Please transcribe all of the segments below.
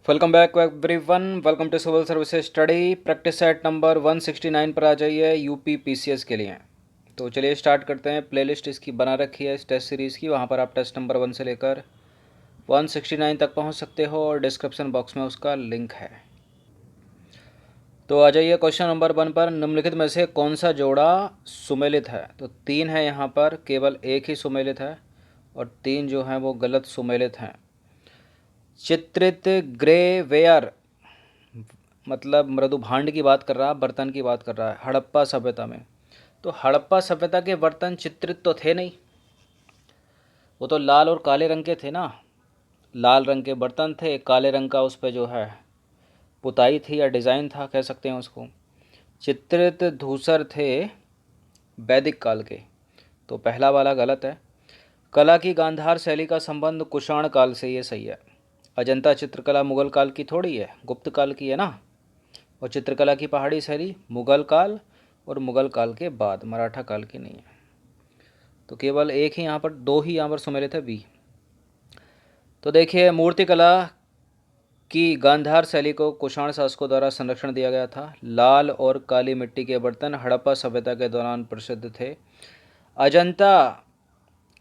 Welcome back everyone. Welcome to civil services study. Practice set number 169 पर आ जाइए UP PCS के लिए। तो चलिए स्टार्ट करते हैं। प्लेलिस्ट इसकी बना रखी है इस टेस्ट सीरीज़ की, वहाँ पर आप टेस्ट नंबर 1 से लेकर 169 तक पहुँच सकते हो और डिस्क्रिप्शन बॉक्स में उसका लिंक है। तो आ जाइए क्वेश्चन नंबर 1 पर। निम्नलिखित में से कौन सा जोड़ा सुमेलित है? तो 3 है यहाँ पर, केवल एक ही सुमेलित है और 3 जो हैं वो गलत सुमेलित हैं। चित्रित ग्रेवेयर मतलब मृदु भांड की बात कर रहा है, बर्तन की बात कर रहा है हड़प्पा सभ्यता में। तो हड़प्पा सभ्यता के बर्तन चित्रित तो थे नहीं, वो तो लाल और काले रंग के थे ना। लाल रंग के बर्तन थे, काले रंग का उस पर जो है पुताई थी या डिज़ाइन था, कह सकते हैं उसको। चित्रित धूसर थे वैदिक काल के, तो पहला वाला गलत है। कला की गांधार शैली का संबंध कुषाण काल से, ये सही है। अजंता चित्रकला मुगल काल की थोड़ी है, गुप्त काल की है ना। और चित्रकला की पहाड़ी शैली मुगल काल और मुगल काल के बाद, मराठा काल की नहीं है। तो केवल एक ही यहाँ पर, दो ही यहाँ पर सुमेलित है, बी। तो देखिए, मूर्तिकला की गांधार शैली को कुषाण शासकों द्वारा संरक्षण दिया गया था। लाल और काली मिट्टी के बर्तन हड़प्पा सभ्यता के दौरान प्रसिद्ध थे। अजंता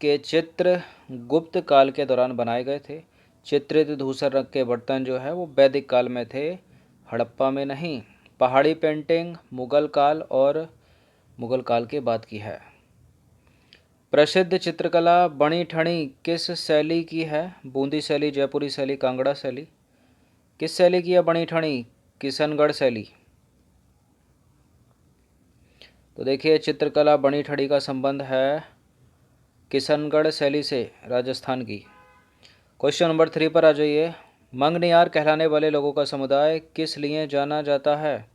के चित्र गुप्त काल के दौरान बनाए गए थे। चित्रित धूसर रंग के बर्तन जो है वो वैदिक काल में थे, हड़प्पा में नहीं। पहाड़ी पेंटिंग मुगल काल और मुगल काल के बाद की है। प्रसिद्ध चित्रकला बनी ठनी किस शैली की है? बूंदी शैली, जयपुरी शैली, कांगड़ा शैली। किस शैली की है बनी ठनी? किशनगढ़ शैली। तो देखिए, चित्रकला बनी ठनी का संबंध है किशनगढ़ शैली से, राजस्थान की। क्वेश्चन नंबर 3 पर आ जाइए। मंगनियार कहलाने वाले लोगों का समुदाय किस लिए जाना जाता है?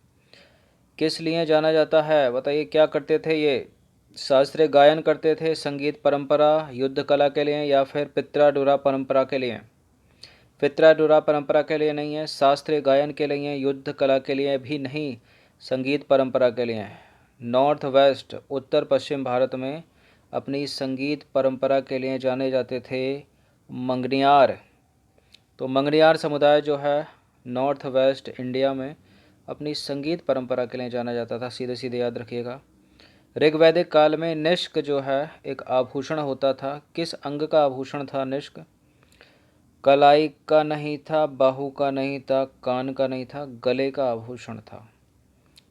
किस लिए जाना जाता है बताइए, क्या करते थे ये? शास्त्रीय गायन करते थे, संगीत परंपरा, युद्ध कला के लिए, या फिर पित्राडुरा परंपरा के लिए? पित्राडुरा परंपरा के लिए नहीं है, शास्त्रीय गायन के लिए, युद्ध कला के लिए भी नहीं, संगीत परंपरा के लिए। नॉर्थ वेस्ट उत्तर पश्चिम भारत में अपनी संगीत परंपरा के लिए जाने जाते थे मंगनियार। तो मंगनियार समुदाय जो है नॉर्थ वेस्ट इंडिया में अपनी संगीत परंपरा के लिए जाना जाता था, सीधे सीधे याद रखिएगा। ऋग्वैदिक काल में निष्क जो है एक आभूषण होता था। किस अंग का आभूषण था निष्क? कलाई का नहीं था, बाहु का नहीं था, कान का नहीं था, गले का आभूषण था।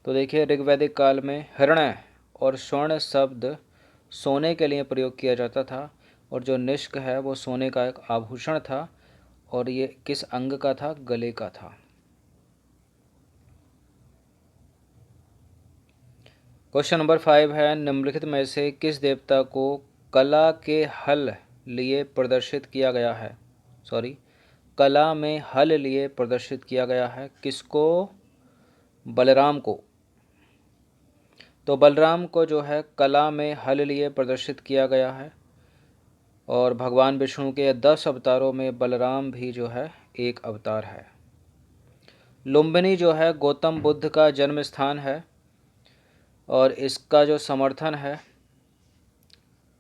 तो देखिए, ऋग्वैदिक काल में हृणय और स्वर्ण शब्द सोने के लिए प्रयोग किया जाता था, और जो निष्क है वो सोने का एक आभूषण था, और ये किस अंग का था? गले का था। क्वेश्चन नंबर 5 है। निम्नलिखित में से किस देवता को कला के हल लिए प्रदर्शित किया गया है? कला में हल लिए प्रदर्शित किया गया है। किसको? बलराम को। तो बलराम को जो है कला में हल लिए प्रदर्शित किया गया है, और भगवान विष्णु के 10 अवतारों में बलराम भी जो है एक अवतार है। लुम्बिनी जो है गौतम बुद्ध का जन्म स्थान है, और इसका जो समर्थन है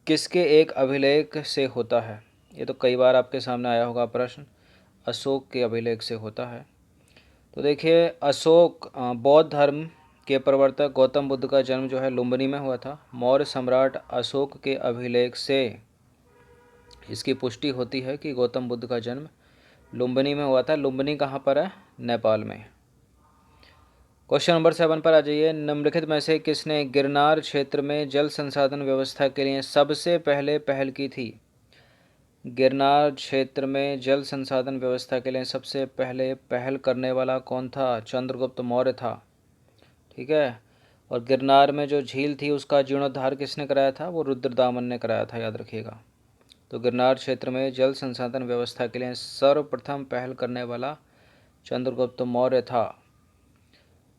किसके एक अभिलेख से होता है? ये तो कई बार आपके सामने आया होगा प्रश्न। अशोक के अभिलेख से होता है। तो देखिए, अशोक बौद्ध धर्म के प्रवर्तक गौतम बुद्ध का जन्म जो है लुम्बिनी में हुआ था। मौर्य सम्राट अशोक के अभिलेख से इसकी पुष्टि होती है कि गौतम बुद्ध का जन्म लुम्बिनी में हुआ था। लुम्बिनी कहाँ पर है? नेपाल में। क्वेश्चन नंबर 7 पर आ जाइए। निम्नलिखित में से किसने गिरनार क्षेत्र में जल संसाधन व्यवस्था के लिए सबसे पहले पहल की थी? गिरनार क्षेत्र में जल संसाधन व्यवस्था के लिए सबसे पहले पहल करने वाला कौन था? चंद्रगुप्त मौर्य था। ठीक है। और गिरनार में जो झील थी उसका जीर्णोद्धार किसने कराया था? वो रुद्रदामन ने कराया था, याद रखिएगा। तो गिरनार क्षेत्र में जल संसाधन व्यवस्था के लिए सर्वप्रथम पहल करने वाला चंद्रगुप्त मौर्य था।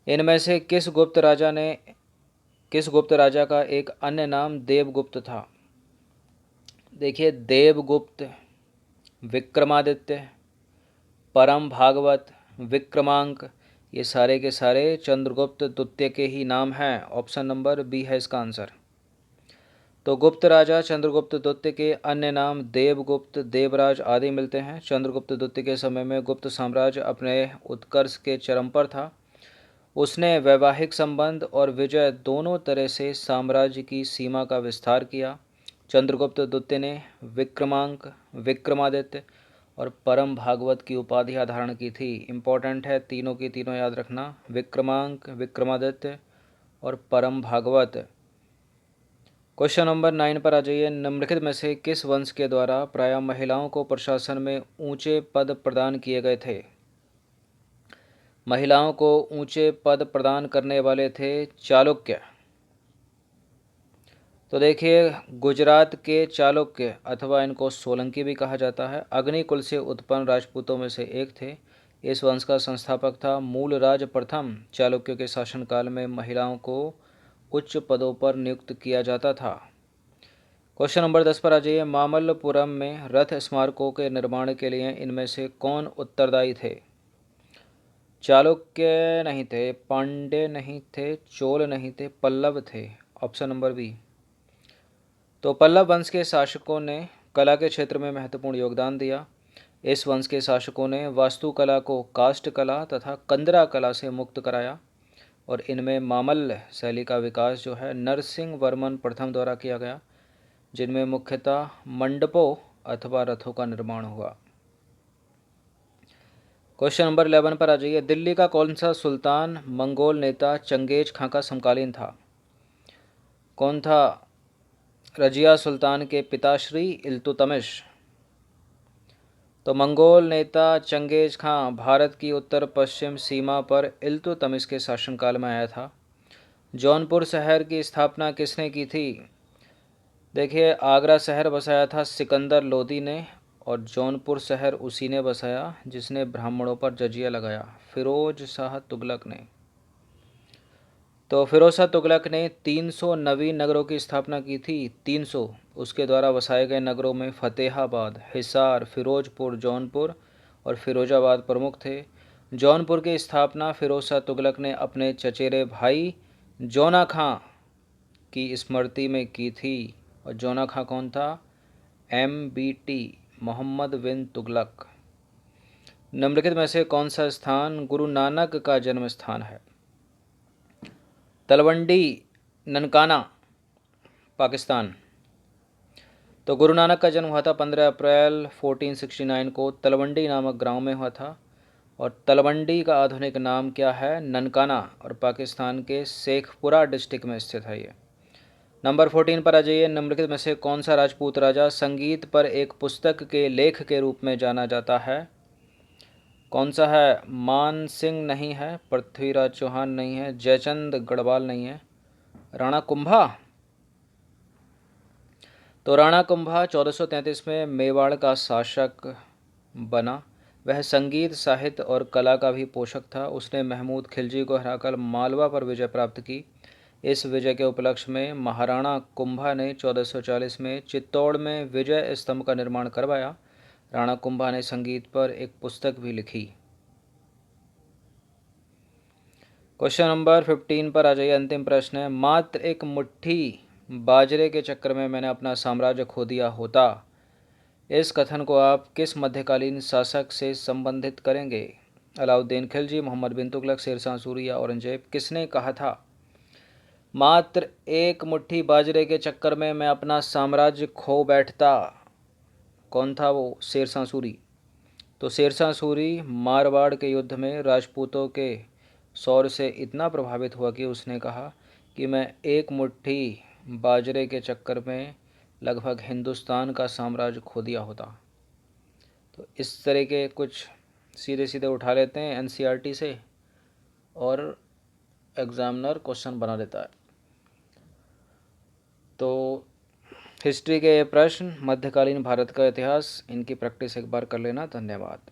इनमें से किस गुप्त राजा का एक अन्य नाम देवगुप्त था? देखिए, देवगुप्त, विक्रमादित्य, परम भागवत, विक्रमांक, ये सारे के सारे चंद्रगुप्त द्वितीय के ही नाम हैं। ऑप्शन नंबर बी है इसका आंसर। तो गुप्त राजा चंद्रगुप्त द्वितीय के अन्य नाम देवगुप्त, देवराज आदि मिलते हैं। चंद्रगुप्त द्वितीय के समय में गुप्त साम्राज्य अपने उत्कर्ष के चरम पर था। उसने वैवाहिक संबंध और विजय दोनों तरह से साम्राज्य की सीमा का विस्तार किया। चंद्रगुप्त द्वितीय ने विक्रमांक, विक्रमादित्य और परम भागवत की उपाधियां धारण की थी। इंपॉर्टेंट है, तीनों की तीनों याद रखना, विक्रमांक, विक्रमादित्य और परम भागवत। क्वेश्चन नंबर 9 पर आ जाइए। निम्नलिखित में से किस वंश के द्वारा प्रायः महिलाओं को प्रशासन में ऊंचे पद प्रदान किए गए थे? महिलाओं को ऊंचे पद प्रदान करने वाले थे चालुक्य। तो देखिए, गुजरात के चालुक्य अथवा इनको सोलंकी भी कहा जाता है, अग्निकुल से उत्पन्न राजपूतों में से एक थे। इस वंश का संस्थापक था मूलराज प्रथम। चालुक्य के शासनकाल में महिलाओं को उच्च पदों पर नियुक्त किया जाता था। क्वेश्चन नंबर 10 पर आ जाइए। मामल्लपुरम में रथ स्मारकों के निर्माण के लिए इनमें से कौन उत्तरदायी थे? चालुक्य नहीं थे, पांड्य नहीं थे, चोल नहीं थे, पल्लव थे। Option number B. तो पल्लव वंश के शासकों ने कला के क्षेत्र में महत्वपूर्ण योगदान दिया। इस वंश के शासकों ने वास्तुकला को काष्ठ कला तथा कंदरा कला से मुक्त कराया और इनमें मामल्ल शैली का विकास जो है नरसिंह वर्मन प्रथम द्वारा किया गया, जिनमें मुख्यतः मंडपों अथवा रथों का निर्माण हुआ। क्वेश्चन नंबर 11 पर आ जाइए। दिल्ली का कौन सा सुल्तान मंगोल नेता चंगेज खां का समकालीन था? कौन था? रजिया सुल्तान के पिताश्री इल्तुतमिश। तो मंगोल नेता चंगेज खां भारत की उत्तर पश्चिम सीमा पर इल्तुतमिश के शासनकाल में आया था। जौनपुर शहर की स्थापना किसने की थी? देखिए, आगरा शहर बसाया था सिकंदर लोदी ने और जौनपुर शहर उसी ने बसाया जिसने ब्राह्मणों पर जजिया लगाया, फिरोज शाह तुगलक ने। तो फिरोज शाह तुगलक ने 300 नवीन नगरों की स्थापना की थी। 300 उसके द्वारा बसाए गए नगरों में फतेहाबाद, हिसार, फिरोजपुर, जौनपुर और फिरोजाबाद प्रमुख थे। जौनपुर की स्थापना फिरोज शाह तुगलक ने अपने चचेरे भाई जौना खां की स्मृति में की थी। और जौना खां कौन था? MBT, मोहम्मद बिन तुगलक। निम्नलिखित में से कौन सा स्थान गुरु नानक का जन्म स्थान है? तलवंडी, ननकाना, पाकिस्तान। तो गुरु नानक का जन्म हुआ था 15 अप्रैल 1469 को तलवंडी नामक गांव में हुआ था। और तलवंडी का आधुनिक नाम क्या है? ननकाना, और पाकिस्तान के शेखपुरा डिस्ट्रिक्ट में स्थित है ये। नंबर 14 पर आ जाइए। निम्नलिखित में से कौन सा राजपूत राजा संगीत पर एक पुस्तक के लेख के रूप में जाना जाता है? कौन सा है? मान सिंह नहीं है, पृथ्वीराज चौहान नहीं है, जयचंद गढ़वाल नहीं है, राणा कुंभा। तो राणा कुंभा 1433 में मेवाड़ का शासक बना। वह संगीत, साहित्य और कला का भी पोषक था। उसने महमूद खिलजी को हराकर मालवा पर विजय प्राप्त की। इस विजय के उपलक्ष्य में महाराणा कुंभा ने 1440 में चित्तौड़ में विजय स्तंभ का निर्माण करवाया। राणा कुंभा ने संगीत पर एक पुस्तक भी लिखी। क्वेश्चन नंबर 15 पर आ जाइए। अंतिम प्रश्न है, मात्र एक मुट्ठी बाजरे के चक्कर में मैंने अपना साम्राज्य खो दिया होता। इस कथन को आप किस मध्यकालीन शासक से संबंधित करेंगे? अलाउद्दीन खिलजी, मोहम्मद बिन तुगलक, शेरशाह सूरी या औरंगजेब? किसने कहा था मात्र एक मुट्ठी बाजरे के चक्कर में मैं अपना साम्राज्य खो बैठता? कौन था वो? शेरशाह सूरी। तो शेरशाह सूरी मारवाड़ के युद्ध में राजपूतों के शौर्य से इतना प्रभावित हुआ कि उसने कहा कि मैं एक मुट्ठी बाजरे के चक्कर में लगभग हिंदुस्तान का साम्राज्य खो दिया होता। तो इस तरह के कुछ सीधे सीधे उठा लेते हैं NCERT से और एग्जामिनर क्वेश्चन बना देता है। तो हिस्ट्री के ये प्रश्न, मध्यकालीन भारत का इतिहास, इनकी प्रैक्टिस एक बार कर लेना। धन्यवाद।